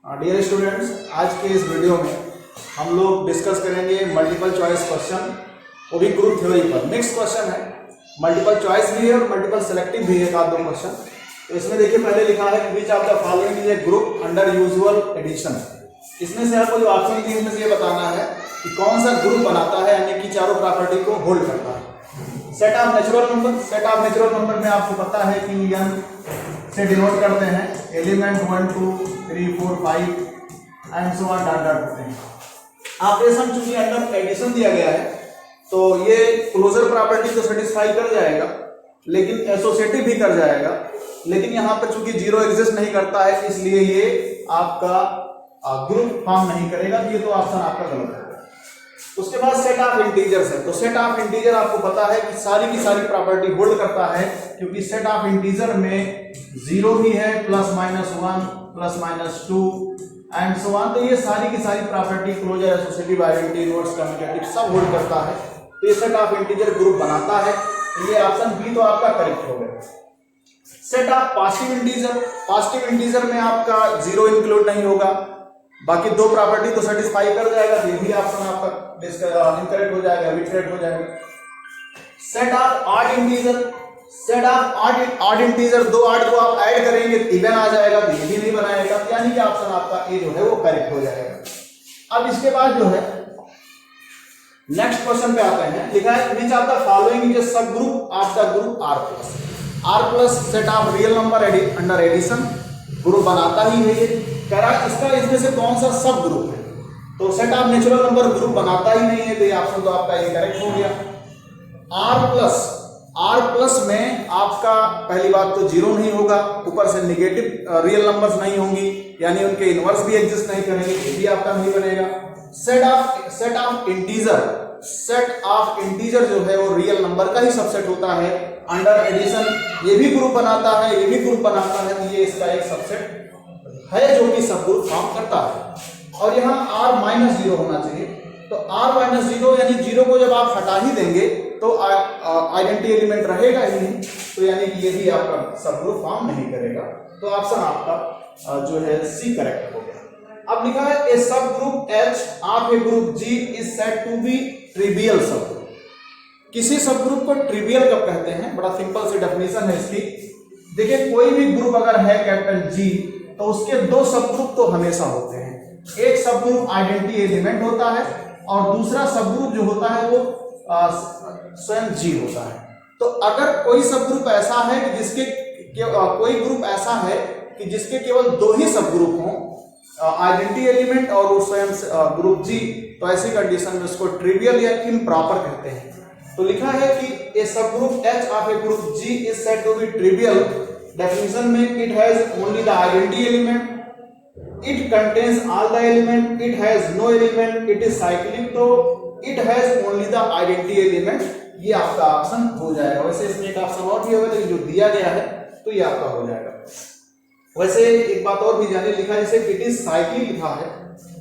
Dear students, आज के इस वीडियो में हम लोग डिस्कस करेंगे मल्टीपल चॉइस क्वेश्चन, वो भी ग्रुप थ्योरी पर। नेक्स्ट क्वेश्चन है, मल्टीपल चॉइस भी है और मल्टीपल सेलेक्टिव भी है, दो क्वेश्चन। तो इसमें देखिए पहले लिखा है which of the following is a group under usual addition. इसमें से आपको जो ऑप्शन दिए इसमें से ये बताना है कि कौन सा ग्रुप बनाता है, यानी कि चारों प्रॉपर्टी को होल्ड करता है। Set of natural number, set of natural number में आपको पता है कि n से डिनोट करते हैं element 1 2 3 4 5 and so on dot dot होते हैं। ऑपरेशन चूंकि अंडर एडिशन दिया गया है तो ये क्लोजर प्रॉपर्टी को सेटिस्फाई कर जाएगा, लेकिन एसोसिएटिव भी कर जाएगा, लेकिन यहाँ पर चूंकि जीरो एग्जिस्ट नहीं करता है इसलिए ये आपका ग्रुप फॉर्म नहीं करेगा। ये तो ऑप्शन आपका गलत है। उसके बाद सेट ऑफ इंटीजर्स है, तो सेट ऑफ इंटीजर आपको पता है कि सारी की सारी प्रॉपर्टी होल्ड करता है, क्योंकि सेट ऑफ इंटीजर में जीरो भी है, plus minus 1 plus minus 2 and so on. तो ये सारी की सारी property closure, associative, identity, inverse, commutative सब होल्ड करता है। तो ये सेट ऑफ इंटीजर ग्रुप बनाता है। तो ये ऑप्शन बी तो आपका करेक्ट हो गया। Set of positive integer, positive integer में आपका जीरो इंक्लूड नहीं होगा, बाकी दो प्रॉपर्टी तो सेटिस्फाई कर जाएगा, तो ये भी ऑप्शन आपका इनकरेक्ट हो जाएगा, विकरेक्ट हो जाएगा। Set of odd integer, set of odd integer, दो ऑड को आप ऐड करेंगे इवन आ जाएगा, तो ये भी नहीं बनाएगा, यानी कि ऑप्शन आपका ए जो है वो करेक्ट हो जाएगा। अब इसके बाद जो है नेक्स्ट क्वेश्चन पे आते हैं। लिखा है which of the following is a subgroup of the group R plus. R plus set of real number under addition group बनाता ही है। ये कह रहा है इसका इसमें से कौन सा सब ग्रुप है, तो set of natural number group बनाता ही नहीं है, तो ये ऑप्शन तो आपका इनकरेक्ट हो गया। आर प्लस में आपका पहली बात तो जीरो नहीं होगा, ऊपर से निगेटिव रियल नंबर्स नहीं होंगी, यानी उनके इनवर्स भी एग्जिस्ट नहीं करेंगे, ये भी आपका नहीं बनेगा। Set of integer, set of integer जो है वो रियल नंबर का ही सबसेट होता है। अंडर एडिशन ये भी ग्रुप बनाता है, ये भी ग्रुप बनाता है, तो ये इसका एक सबसेट है जो कि सब ग्रुप फॉर्म करता है। और यहाँ r माइनस जीरो होना चाहिए, तो r माइनस जीरो यानी जीरो को जब आप हटा ही देंगे तो आइडेंटिटी एलिमेंट रहेगा ही नहीं, तो यानी कि ये भी आपका सब ग्रुप फॉर्म नहीं करेगा। तो ऑप्शन आपका जो है सी करेक्ट हो गया। अब लिखा है a subgroup H of a group G is said to be trivial subgroup. किसी सब ग्रुप को ट्रिवियल कब कहते हैं, बड़ा सिंपल सी डेफिनेशन है इसकी। देखिए कोई भी ग्रुप अगर है कैपिटल G तो उसके दो सब ग्रुप तो हमेशा होते हैं। एक सब ग्रुप आइडेंटिटी एलिमेंट होता है और दूसरा सब ग्रुप जो होता है वो स्वयं G होता है। तो अगर कोई सब ग्रुप ऐसा है कि जिसके कोई ग्रुप ऐसा है कि जिसके केवल दो ही सब ग्रुप हों, आइडेंटिटी एलिमेंट और वो स्वयं ग्रुप G, तो ऐसी कंडीशन में उसको ट्रिवियल या इम्प्रॉपर कहते हैं। तो लिखा है कि a subgroup H of a group G is said to be trivial. Definition में it has only the identity element, it contains all the element, it has no element, it is cyclic, तो it has only the identity element। ये आपका option हो जाएगा। वैसे इसमें एक option और भी होगा, लेकिन जो दिया गया है तो ये आपका हो जाएगा। वैसे एक बात और भी जाने, लिखा जैसे इट इज साइक्लिक लिखा है,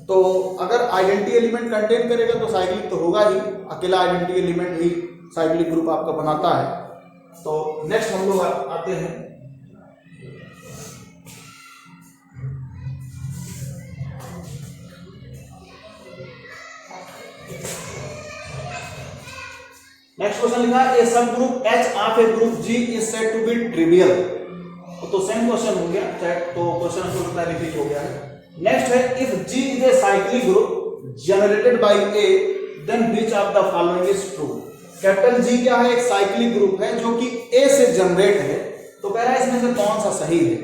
तो अगर आइडेंटिटी एलिमेंट कंटेन करेगा तो साइक्लिक तो होगा ही, अकेला आइडेंटिटी एलिमेंट ही साइक्लिक ग्रुप आपका बनाता है। तो नेक्स्ट हम लोग आते हैं नेक्स्ट क्वेश्चन। लिखा है a subgroup H of a group G is said to be trivial. तो सेम क्वेश्चन हो गया, तो क्वेश्चन को लगता है रिपीट हो गया है। नेक्स्ट है if G is a cyclic group generated by A then which of the following is true. Capital G क्या है, एक साइक्लिक ग्रुप है जो कि A से जनरेट है, तो कह रहा है इसमें से कौन सा सही है।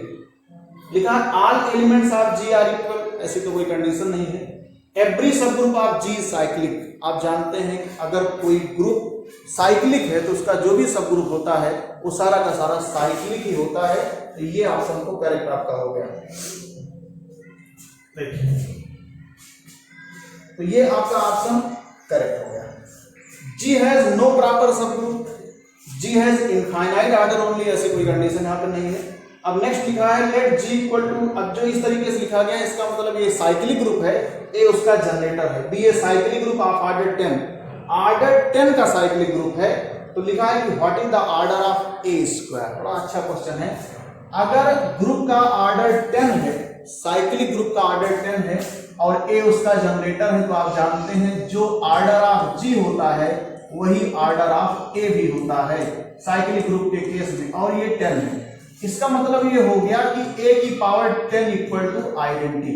लिखा है all elements of G are equal, ऐसी तो कोई कंडीशन नहीं है। एवरी सब ग्रुप ऑफ G साइक्लिक, आप जानते हैं अगर कोई ग्रुप साइक्लिक है तो उसका जो भी सब ग्रुप होता है वो सारा का सारा साइक्लिक ही होता है। तो ये ऑप्शन को करेक्ट आपका हो गया। तो ये आपका ऑप्शन करेक्ट हो गया। G हैज नो प्रॉपर सब group, G has infinite order only, ऐसी कोई कंडीशन यहाँ पर नहीं है। अब नेक्स्ट लिखा है लेट G इक्वल टू, अब जो इस तरीके से लिखा गया है इसका मतलब ये साइक्लिक ग्रुप है, A उसका जनरेटर है, B A cyclic group of order 10, order 10 का साइक्लिक ग्रुप है। तो लिखा है कि what is the order of A square. बड़ा अच्छा क्वेश्चन है। अगर ग्रुप का ऑर्डर 10 है साइक्लिक ग्रुप का ऑर्डर 10 है और ए उसका जनरेटर है, तो आप जानते हैं जो ऑर्डर ऑफ जी होता है वही ऑर्डर ऑफ ए भी होता है साइक्लिक ग्रुप के केस में, और ये 10 है। इसका मतलब ये हो गया कि a की पावर 10 इक्वल टू आइडेंटिटी।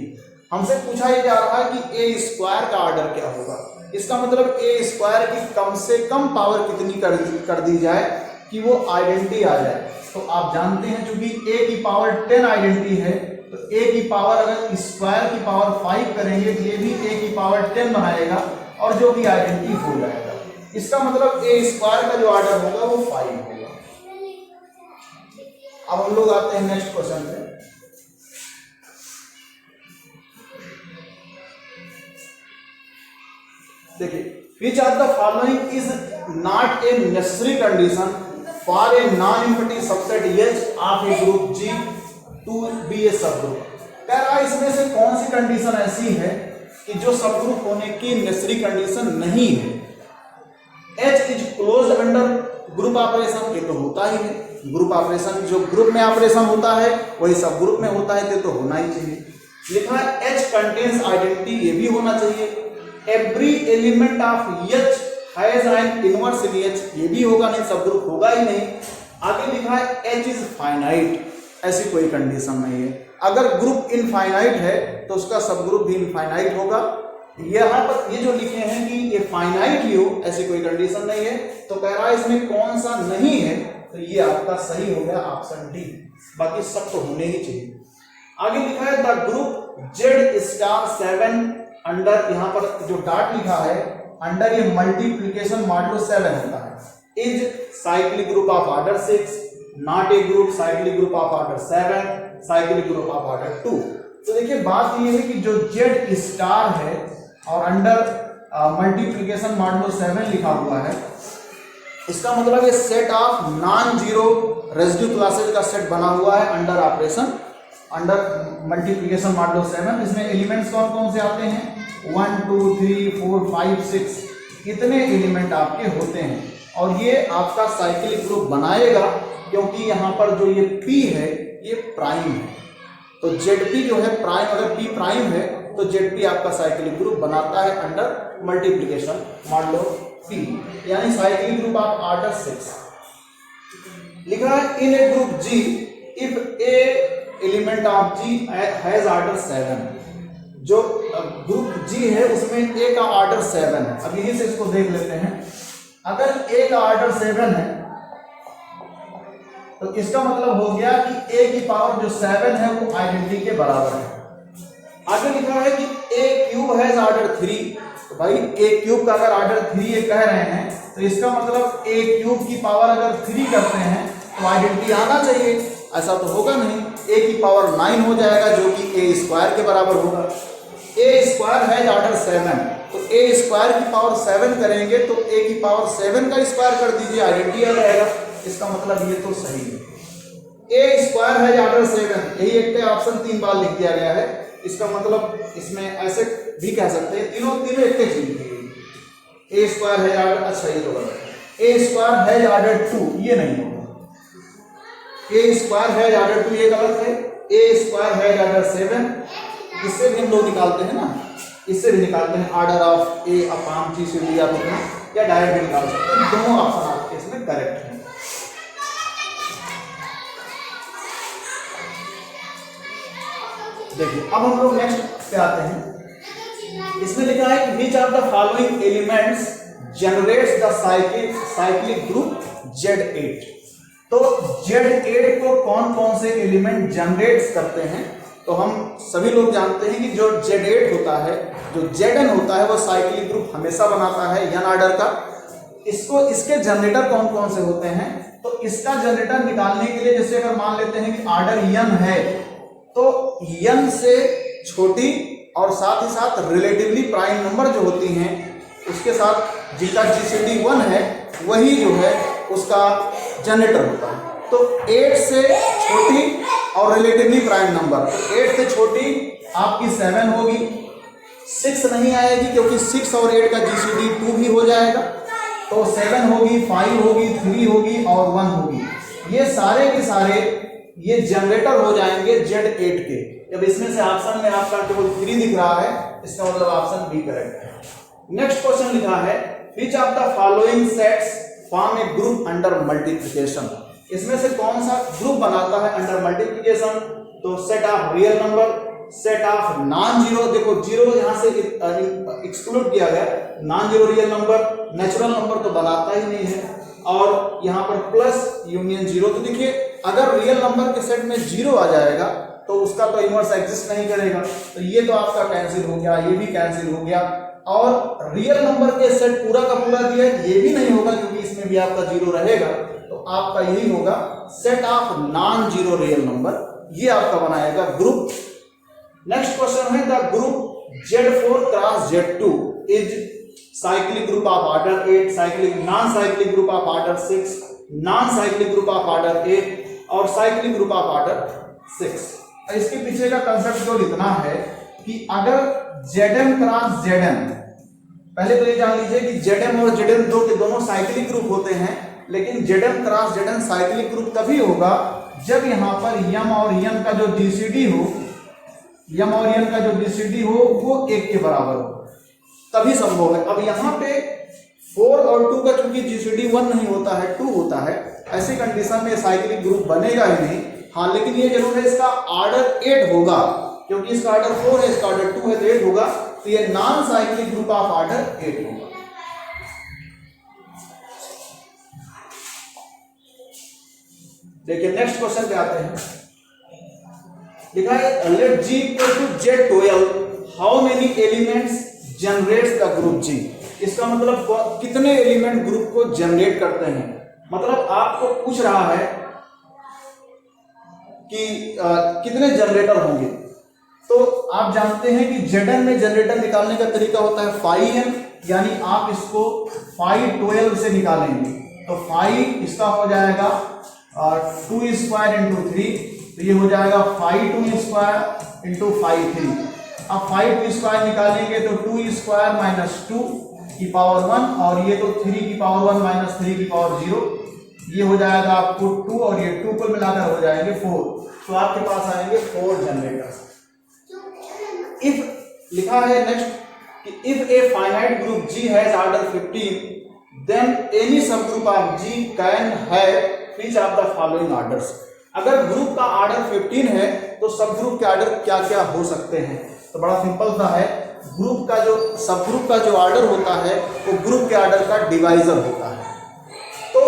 हमसे पूछा ये जा रहा है कि a स्क्वायर का ऑर्डर क्या होगा। इसका मतलब a स्क्वायर की कम से कम पावर कितनी कर दी जाए कि वो आइडेंटिटी आ जाए। तो आप जानते हैं चूंकि a की पावर 10 आइडेंटिटी है, तो a की पावर अगर स्क्वायर की पावर 5 करेंगे तो ये भी a की पावर 10 बनाएगा और जो भी आइडेंटिटी हो जाएगा। इसका मतलब a स्क्वायर का जो ऑर्डर होगा वो 5 होगा। अब हम लोग आते हैं नेक्स्ट क्वेश्चन पे। देखिए, which of the following is not a necessary condition for a non-empty subset H of a group G to be a subgroup। कह रहा है इसमें से कौन सी कंडीशन ऐसी है कि जो सबग्रुप होने की नेसेसरी कंडीशन नहीं है। H is close under group operation, ये तो होता ही है। ग्रुप ऑपरेशन जो ग्रुप में ऑपरेशन होता है वही सब ग्रुप में होता है, तो होना ही चाहिए। लिखा है H कंटेन्स आइडेंटिटी, ये भी होना चाहिए। Every element of H has an inverse in H, ये भी होगा नहीं, सब ग्रुप होगा ही नहीं। आगे लिखा है H इज फाइनाइट, ऐसी कोई कंडीशन नहीं है। अगर ग्रुप इनफाइनाइट है तो उसका सब ग्रुप भी इनफाइनाइट होगा। यहाँ पर ये जो लिखे हैं कि ये फाइनाइट ही हो, ऐसी कोई कंडीशन नहीं है। तो कह रहा है इसमें कौन सा नहीं है, तो ये आपका सही हो गया ऑप्शन डी, बाकी सब तो होने ही चाहिए। आगे लिखा है the group Z star 7 under, यहाँ पर जो डॉट लिखा है अंडर ये मल्टीप्लीकेशन मॉडुलो 7 होता है। Is cyclic group of order 6, not a group cyclic group of order 7, cyclic group of order 2। तो देखिए बात ये है कि जो Z स्टार है और अंडर मल्टीप्लीकेशन मॉडुलो 7 लिखा हुआ है, इसका मतलब ये set of non zero residue classes का सेट बना हुआ है under operation, under multiplication modulo 7। इसमें एलिमेंट्स कौन कौन से आते हैं, 1 2 3 4 5 6, इतने एलिमेंट आपके होते हैं। और ये आपका साइक्लिक ग्रुप बनाएगा क्योंकि यहाँ पर जो ये P है ये प्राइम है। तो ZP जो है प्राइम, अगर P प्राइम है तो ZP आपका साइक्लिक ग्रुप बनाता है अंडर मल्टीप्लीकेशन मॉडुलो P, यानी साइक्लिक ग्रुप ऑफ ऑर्डर 6। लिखा है in a group G if a element of G has order 7, जो ग्रुप G है उसमें A का ऑर्डर 7 है। अब यहीं से इसको देख लेते हैं। अगर A का ऑर्डर 7 है तो इसका मतलब हो गया कि A की पावर जो 7 है वो आइडेंटिटी के बराबर है। आगे लिखा है कि A क्यूब हैज ऑर्डर 3, तो भाई A क्यूब का अगर ऑर्डर 3 ये कह रहे हैं तो इसका मतलब A क्यूब की पावर अगर 3 करते हैं तो आइडेंटिटी आना चाहिए। ऐसा तो होगा नहीं, A की पावर 9 हो जाएगा जो कि A स्क्वायर के बराबर होगा। A स्क्वायर हैज ऑर्डर 7, तो A स्क्वायर की पावर 7 करेंगे तो A की पावर 7 का स्क्वायर कर दीजिए, आइडेंटिटी आ जाएगा। इसका मतलब ये तो सही है। A स्क्वायर हैज ऑर्डर 7, यही एक ऑप्शन 3 बार लिख दिया गया है। इसका मतलब इसमें ऐसे भी कह सकते हैं, तीनों एक चीज लिखी गई। A स्क्वायर हैज ऑर्डर, अच्छा ये तो गलत है। A स्क्वायर हैज ऑर्डर 2, ये नहीं होगा। A स्क्वायर हैज ऑर्डर 2 ये गलत है। A स्क्वायर हैज ऑर्डर 7, इससे भी हम लोग निकालते हैं ना, इससे भी निकालते हैं order of A upon G से लिया तो या डायरेक्ट भी निकाल सकते हैं। दोनों ऑप्शन आपके इसमें करेक्ट है। देखिए अब हम लोग नेक्स्ट पे आते हैं। इसमें लिखा है कि विच of the following elements generates the cyclic group Z8। तो Z8 को कौन कौन से एलिमेंट जनरेट करते हैं, तो हम सभी लोग जानते हैं कि जो Z8 होता है, जो Zn होता है वो साइक्लिक ग्रुप हमेशा बनाता है n ऑर्डर का। इसके जनरेटर कौन कौन से होते हैं, तो इसका जनरेटर निकालने के लिए जैसे अगर मान लेते हैं कि ऑर्डर n है तो n से छोटी और साथ ही साथ रिलेटिवली प्राइम नंबर जो होती हैं उसके साथ जिनका GCD 1 है वही जो है उसका जनरेटर होता है। तो 8 से छोटी और रिलेटिवली प्राइम नंबर, तो 8 से छोटी आपकी 7 होगी, 6 नहीं आएगी क्योंकि 6 और 8 का GCD 2 भी हो जाएगा, तो 7 होगी, 5 होगी, 3 होगी और 1 होगी। ये सारे के सारे ये जनरेटर हो जाएंगे Z8 के। अब इसमें से ऑप्शन में आपका केवल 3 दिख रहा है, इसका मतलब ऑप्शन बी करेक्ट है। नेक्स्ट क्वेश्चन लिखा है which of the following sets form A group under multiplication. इसमें से कौन सा ग्रुप बनाता है अंडर मल्टीप्लिकेशन? तो set of real number, set of non zero, देखो जीरो यहां से एक्सक्लूड किया गया, non zero real number, natural number तो बनाता ही नहीं है, और यहाँ पर प्लस यूनियन जीरो। तो देखिए अगर रियल नंबर के सेट में जीरो आ जाएगा तो उसका तो इनवर्स एग्जिस्ट नहीं करेगा, तो ये तो आपका कैंसिल हो गया, ये भी कैंसिल हो गया, और रियल नंबर के सेट पूरा का पूरा दिया ये भी नहीं होगा क्योंकि इसमें भी आपका जीरो रहेगा, तो आपका यही होगा set of non zero real number, ये आपका बनाएगा ग्रुप। नेक्स्ट क्वेश्चन है the group Z4 cross Z2 is cyclic group of order 8, cyclic non cyclic group of order 6, non cyclic group of order 8 और साइक्लिक ग्रुप ऑफ ऑर्डर 6। इसके पीछे का concept जो इतना है कि अगर Zm क्रॉस Zn, पहले तो ये जान लीजिए कि Zm और Zn दो के दोनों साइक्लिक ग्रुप होते हैं, लेकिन Zm cross Zn cyclic group तभी होगा जब यहाँ पर m और n का जो GCD हो, m और n का जो GCD हो वो 1 के बराबर हो, तभी संभव है। अब यहाँ पे 4 और 2 का चूंकि GCD 1 नहीं होता है 2 होता है, ऐसी कंडीशन में साइक्लिक ग्रुप बनेगा ही नहीं। हाँ लेकिन ये जरूर है इसका ऑर्डर 8 होगा, क्योंकि इसका ऑर्डर 4 है, इसका ऑर्डर 2 है, तो 8 होगा, तो ये non cyclic group of order 8 होगा। देखिए नेक्स्ट क्वेश्चन पे आते हैं, लिखा है let G equal to Z12 how many elements generates the group G। इसका मतलब कितने एलिमेंट ग्रुप को जनरेट करते हैं, मतलब आपको पूछ रहा है कि कितने जनरेटर होंगे। तो आप जानते हैं कि Zn में जनरेटर निकालने का तरीका होता है phi n, यानी आप इसको phi 12 से निकालेंगे, तो phi इसका हो जाएगा 2 स्क्वायर इंटू 3, तो ये हो जाएगा phi 2 स्क्वायर इंटू phi 3। अब phi 2 स्क्वायर निकालेंगे तो 2 स्क्वायर माइनस 2 की पावर 1, और ये तो 3 की पावर 1 माइनस 3 की पावर 0, ये हो जाएगा आपको 2 और ये 2 को मिलाकर हो जाएंगे 4, तो आपके पास आएंगे 4 जनरेटर्स। इफ लिखा है नेक्स्ट कि if a finite group G has order 15 then any subgroup of G can have which of the following orders. अगर ग्रुप का ऑर्डर 15 है तो सब ग्रुप के ऑर्डर क्या क्या हो सकते हैं? तो बड़ा सिंपल सा है, ग्रुप का जो सब ग्रुप का जो ऑर्डर होता है वो ग्रुप के ऑर्डर का डिवाइजर होता है। तो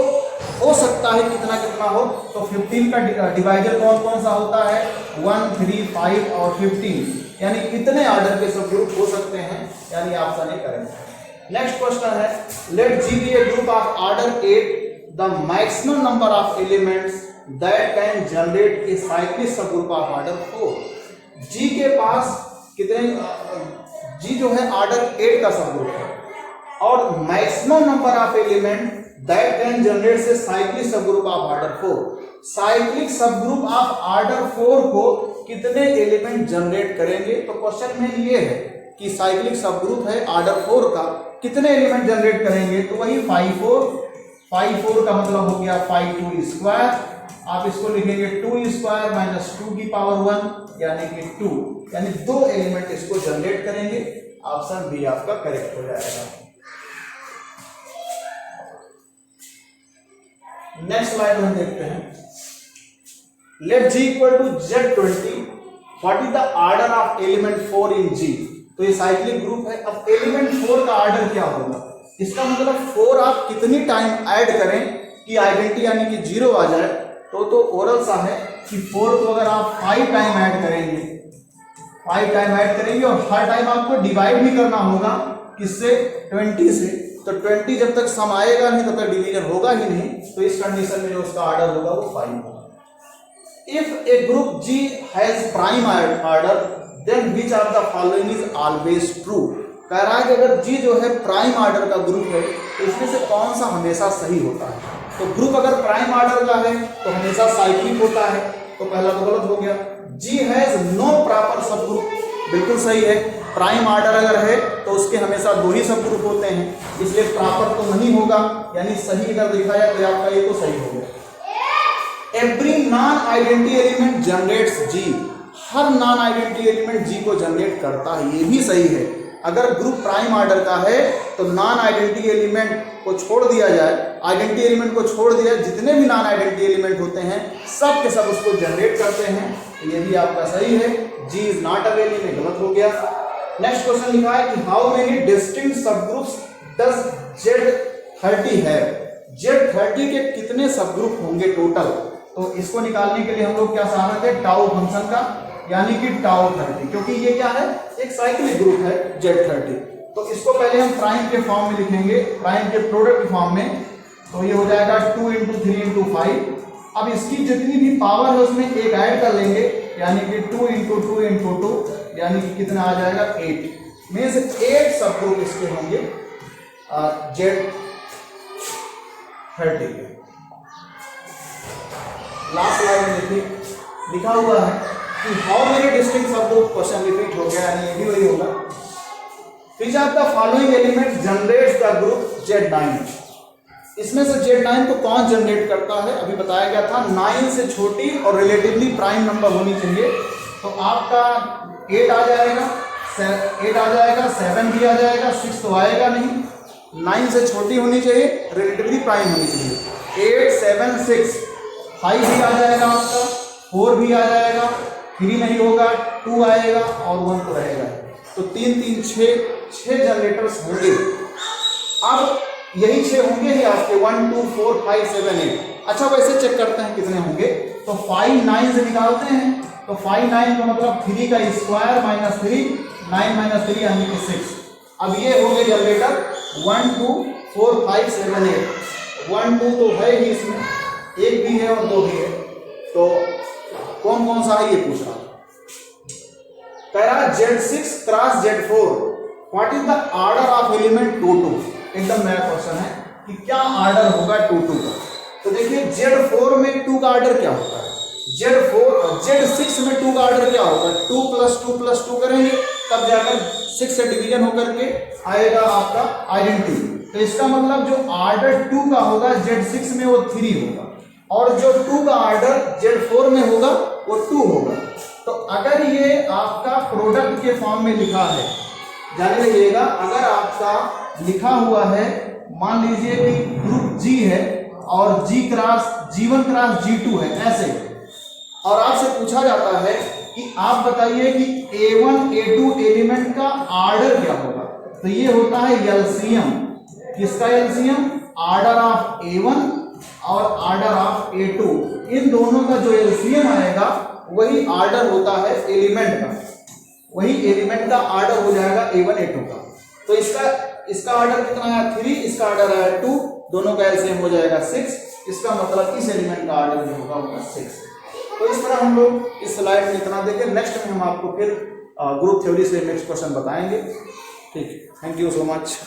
हो सकता है कितना कितना हो, तो 15 का डिवाइजर कौन कौन सा होता है? 1, 3, 5 और 15, यानी कितने ऑर्डर के सब ग्रुप हो सकते हैं, यानी ऑप्शन ए करेंगे। नेक्स्ट क्वेश्चन है let G be a group of order 8 the maximum number of elements that can generate a cyclic subgroup of order 4। G के पास कितने, G जो है ऑर्डर 8 का सब ग्रुप है, और maximum number of element that can generate a cyclic subgroup of order 4। Cyclic subgroup of order 4 को कितने एलिमेंट जनरेट करेंगे? तो क्वेश्चन में ये है कि साइक्लिक सब ग्रुप है ऑर्डर 4 का, कितने एलिमेंट जनरेट करेंगे? तो वही 5 4 का मतलब हो गया 5 2 स्क्वायर, आप इसको लिखेंगे 2 स्क्वायर माइनस 2 की पावर 1 यानी कि 2, यानी 2 एलिमेंट इसको जनरेट करेंगे। ऑप्शन बी आपका करेक्ट हो जाएगा। नेक्स्ट स्लाइड में देखते हैं, let G equal to Z20 what is the order of element 4 in G। तो ये साइक्लिक ग्रुप है, अब एलिमेंट 4 का ऑर्डर क्या होगा? इसका मतलब 4 आप कितनी टाइम ऐड करें कि आइडेंटिटी यानी कि 0 आ जाए, तो ओरल सा है कि 4 को अगर आप 5 टाइम ऐड करेंगे, 5 टाइम ऐड करेंगे और हर टाइम आपको डिवाइड भी करना होगा, किससे? 20 से। तो 20 जब तक सम आएगा नहीं तब तक डिवीजन होगा ही नहीं, तो इस कंडीशन में जो उसका ऑर्डर होगा वो 5 होगा। If a group G has prime order then which of the following is always true. कह रहा है कि अगर G जो है प्राइम ऑर्डर का ग्रुप है तो इसमें से कौन सा हमेशा सही होता है? तो ग्रुप अगर प्राइम ऑर्डर का है तो हमेशा साइक्लिक होता है, तो पहला तो गलत हो गया। G हैज नो प्रॉपर सब ग्रुप, बिल्कुल सही है। प्राइम ऑर्डर अगर है तो उसके हमेशा 2 ही सब ग्रुप होते हैं, इसलिए प्रॉपर तो नहीं होगा, यानी सही अगर देखा जाए तो आपका ये तो सही हो गया। Every non identity element generates G हर नॉन आइडेंटिटी एलिमेंट जी को जनरेट करता है, ये भी सही है। अगर ग्रुप प्राइम ऑर्डर का है तो नॉन आइडेंटिटी एलिमेंट को छोड़ दिया जाए, आइडेंटिटी एलिमेंट को छोड़ दिया, जितने भी नॉन आइडेंटिटी एलिमेंट होते हैं सब के सब उसको जनरेट करते हैं, तो ये भी आपका सही है। जी इज नॉट अवेलेबल में गलत हो गया। नेक्स्ट क्वेश्चन लिखा है कि how many distinct subgroups does Z30 है। Z30 के कितने सबग्रुप होंगे टोटल, तो इसको निकालने के लिए हम लोग क्या सहारा थे, टाउ फंक्शन का, यानी कि टाउ 30, क्योंकि ये क्या है, एक साइक्लिक ग्रुप है Z30। तो इसको पहले हम प्राइम के फॉर्म में लिखेंगे, प्राइम के प्रोडक्ट के फॉर्म में, तो ये हो जाएगा 2 × 3 × 5। अब इसकी जितनी भी पावर है उसमें एक ऐड कर लेंगे, यानी कि 2 × 2 × 2, यानी कि कितना आ जाएगा 8 में से 8 सब ग्रुप इसके होंगे Z30 के। लास्ट लाइन में लिखा हुआ है कि हाउ मेनी डिस्टिंक्ट सब ग्रुप, क्वेश्चन रिपीट हो गया, यानी ये भी वही होगा। विच of the following elements generates the group Z9। इसमें से Z9 को कौन जनरेट करता है, अभी बताया गया था 9 से छोटी और रिलेटिवली प्राइम नंबर होनी चाहिए, तो आपका 8 आ जाएगा, 8 आ जाएगा, 7 भी आ जाएगा, 6 तो आएगा नहीं। 9 से छोटी होनी चाहिए, रिलेटिवली प्राइम होनी चाहिए। 8 7 6, 5 भी आ जाएगा आपका, 4 भी आ जाएगा, 3 नहीं होगा, 2 आएगा और 1 तो रहेगा। तो 3 3 6 जनरेटर्स होंगे। अब यही 6 होंगे ही आपके, 1 2 4 5 7 8। अच्छा वैसे चेक करते हैं कितने होंगे, तो 5 9 से निकालते हैं, तो 5 9 का मतलब 3 का स्क्वायर माइनस 3, 9 - 3 यानी कि 6। अब ये हो गए जनरेटर 1 2 4 5 7 8। 1 2 तो है ही इसमें, 1 भी है और 2 भी है, तो कौन कौन सा है ये पूछ रहा, कह रहा Z6 cross Z4 what is the order of element 2 2। एकदम नया क्वेश्चन है कि क्या ऑर्डर होगा 2 2 का। तो देखिए Z4 में 2 का ऑर्डर क्या होता है, Z6 में 2 का ऑर्डर क्या होगा, 2 + 2 + 2 करेंगे तब जाकर 6 से डिवीजन होकर के आएगा आपका आइडेंटिटी। तो इसका मतलब जो ऑर्डर 2 का होगा Z6 में वो 3 होगा, और जो 2 का ऑर्डर Z4 में होगा वो 2 होगा। तो अगर ये आपका प्रोडक्ट के फॉर्म में लिखा है, जान लीजिएगा, अगर आपका लिखा हुआ है, मान लीजिए कि ग्रुप G है और G1 क्रॉस G2 है ऐसे, और आपसे पूछा जाता है कि आप बताइए कि A1 A2 एलिमेंट का ऑर्डर क्या होगा, तो ये होता है एलसीएम। किसका एलसीएम, ऑर्डर ऑफ A1 और ऑर्डर ऑफ A2, इन दोनों का जो एलसीएम आएगा वही ऑर्डर होता है एलिमेंट का, वही एलिमेंट का ऑर्डर हो जाएगा A1 A2 का। तो इसका ऑर्डर कितना है 3, इसका ऑर्डर है 2, दोनों का एलसीएम हो जाएगा 6। इसका मतलब इस एलिमेंट का ऑर्डर जो होगा 6। तो इस तरह हम लोग इस स्लाइड में इतना देखें, नेक्स्ट में हम आपको फिर ग्रुप थ्योरी से नेक्स्ट क्वेश्चन बताएंगे। ठीक, थैंक यू सो मच।